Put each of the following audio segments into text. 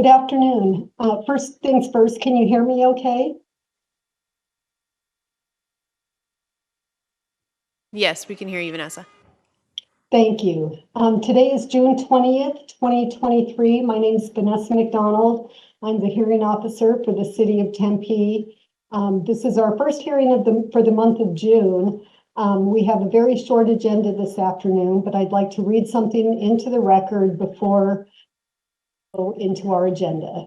Good afternoon. First things first, can you hear me okay? Yes, we can hear you, Vanessa. Thank you. Today is June 20th, 2023. My name is Vanessa McDonald. I'm the hearing officer for the City of Tempe. This is our first hearing for the month of June. We have a very short agenda this afternoon, but I'd like to read something into the record before we go into our agenda.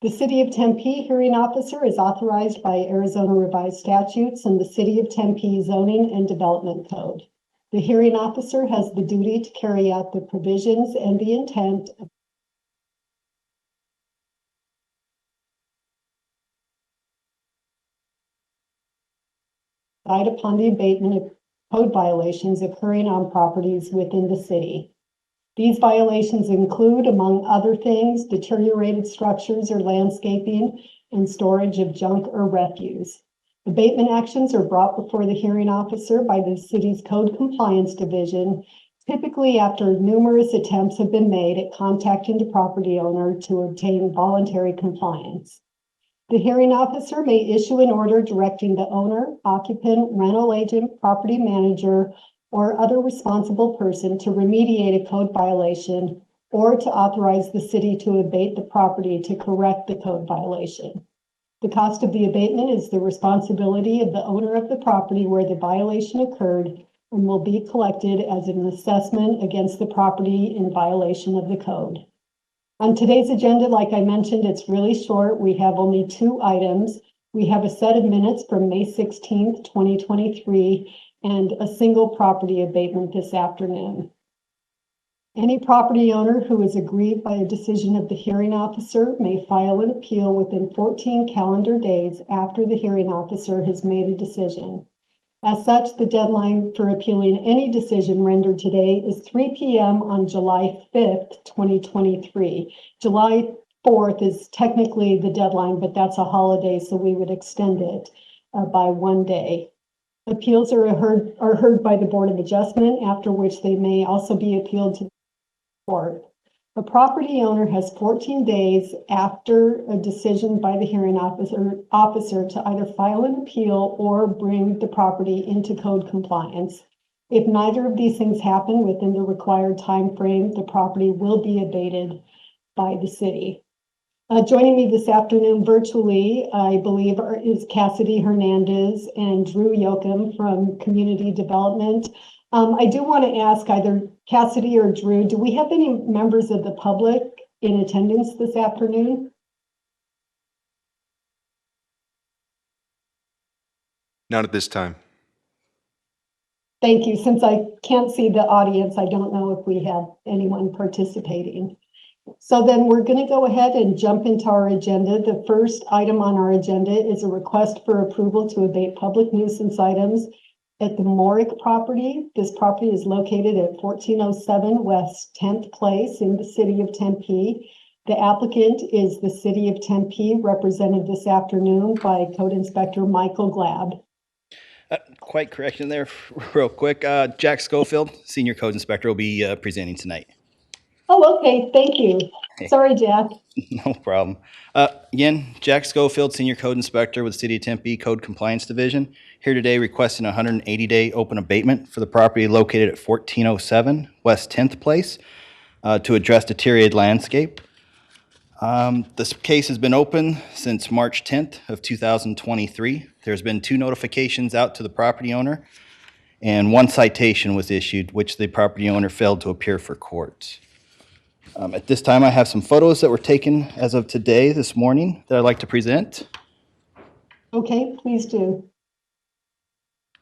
The City of Tempe hearing officer is authorized by Arizona Revised Statutes and the City of Tempe Zoning and Development Code. The hearing officer has the duty to carry out the provisions and the intent of decide upon the abatement of code violations occurring on properties within the city. These violations include, among other things, deteriorated structures or landscaping and storage of junk or refuse. Abatement actions are brought before the hearing officer by the city's Code Compliance Division, typically after numerous attempts have been made at contacting the property owner to obtain voluntary compliance. The hearing officer may issue an order directing the owner, occupant, rental agent, property manager, or other responsible person to remediate a code violation or to authorize the city to abate the property to correct the code violation. The cost of the abatement is the responsibility of the owner of the property where the violation occurred and will be collected as an assessment against the property in violation of the code. On today's agenda, like I mentioned, it's really short. We have only 2 items. We have a set of minutes from May 16th, 2023, and a single property abatement this afternoon. Any property owner who is aggrieved by a decision of the hearing officer may file an appeal within 14 calendar days after the hearing officer has made a decision. As such, the deadline for appealing any decision rendered today is 3 p.m. on July 5th, 2023. July 4th is technically the deadline, but that's a holiday, so we would extend it by 1 day. Appeals are heard by the Board of Adjustment, after which they may also be appealed to the court. A property owner has 14 days after a decision by the hearing officer to either file an appeal or bring the property into code compliance. If neither of these things happen within the required time frame, the property will be abated by the city. Joining me this afternoon virtually, I believe, is Cassidy Hernandez and Drew Yoakum from Community Development. I do want to ask either Cassidy or Drew, do we have any members of the public in attendance this afternoon? Not at this time. Thank you. Since I can't see the audience, I don't know if we have anyone participating. So then we're going to go ahead and jump into our agenda. The first item on our agenda is a request for approval to abate public nuisance items at the Morick property. This property is located at 1407 West 10th Place in the city of Tempe. The applicant is the city of Tempe, represented this afternoon by Code Inspector Michael Glab. Quite correction there, real quick. Jack Schofield, Senior Code Inspector, will be presenting tonight. Oh, okay. Thank you. Sorry, Jack. No problem. Again, Jack Schofield, Senior Code Inspector with the City of Tempe Code Compliance Division, here today requesting a 180-day open abatement for the property located at 1407 West 10th Place to address deteriorated landscape. This case has been open since March 10th of 2023. There's been 2 notifications out to the property owner, and 1 citation was issued, which the property owner failed to appear for court. At this time, I have some photos that were taken as of today, this morning, that I'd like to present. Okay, please do.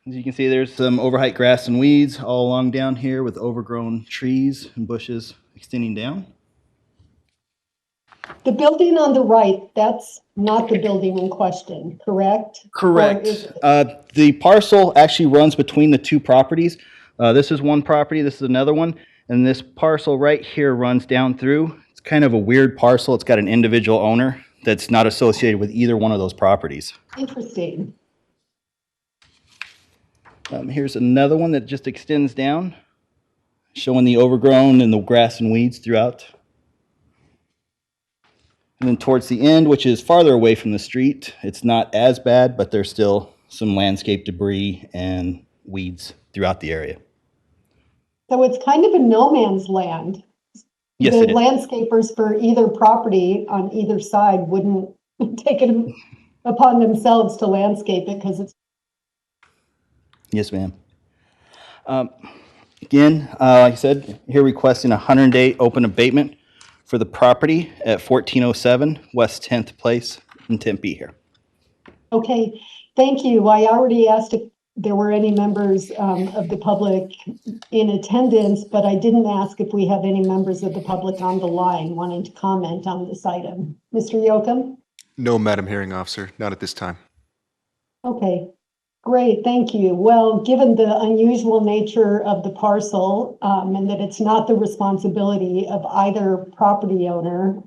As you can see, there's some overheight grass and weeds all along down here with overgrown trees and bushes extending down. The building on the right, that's not the building in question, correct? Correct. The parcel actually runs between the 2 properties. This is one property, this is another one, and this parcel right here runs down through. It's kind of a weird parcel. It's got an individual owner that's not associated with either one of those properties. Interesting. Here's another one that just extends down, showing the overgrown and the grass and weeds throughout. And then towards the end, which is farther away from the street, it's not as bad, but there's still some landscape debris and weeds throughout the area. So it's kind of a no man's land. Yes, The it is. landscapers for either property on either side wouldn't take it upon themselves to landscape it because it's, Yes, ma'am. Again, like I said, here requesting a 100-day open abatement for the property at 1407 West 10th Place in Tempe here. okay, thank you. I already asked if there were any members of the public in attendance, but I didn't ask if we have any members of the public on the line wanting to comment on this item. Mr. Yocum? No, Madam Hearing Officer, not at this time. Okay, great, thank you. Well, given the unusual nature of the parcel and that it's not the responsibility of either property owner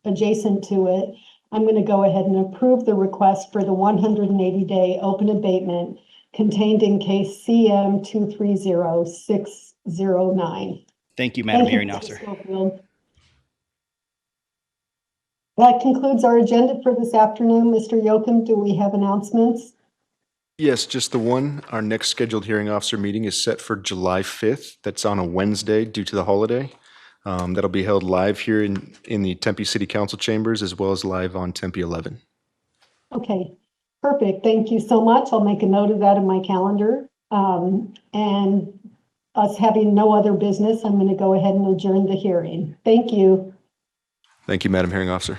adjacent to it, I'm going to go ahead and approve the request for the 180-day open abatement contained in case CM 230609. Thank you, Madam Thank you, Hearing Mr. Officer. Schofield. That concludes our agenda for this afternoon. Mr. Yocum, do we have announcements? Yes, just the one. Our next scheduled hearing officer meeting is set for July 5th. That's on a Wednesday due to the holiday. That'll be held live here in the Tempe City Council chambers as well as live on Tempe 11. Okay, perfect. Thank you so much. I'll make a note of that in my calendar. And us having no other business, I'm going to go ahead and adjourn the hearing. Thank you. Thank you, Madam Hearing Officer.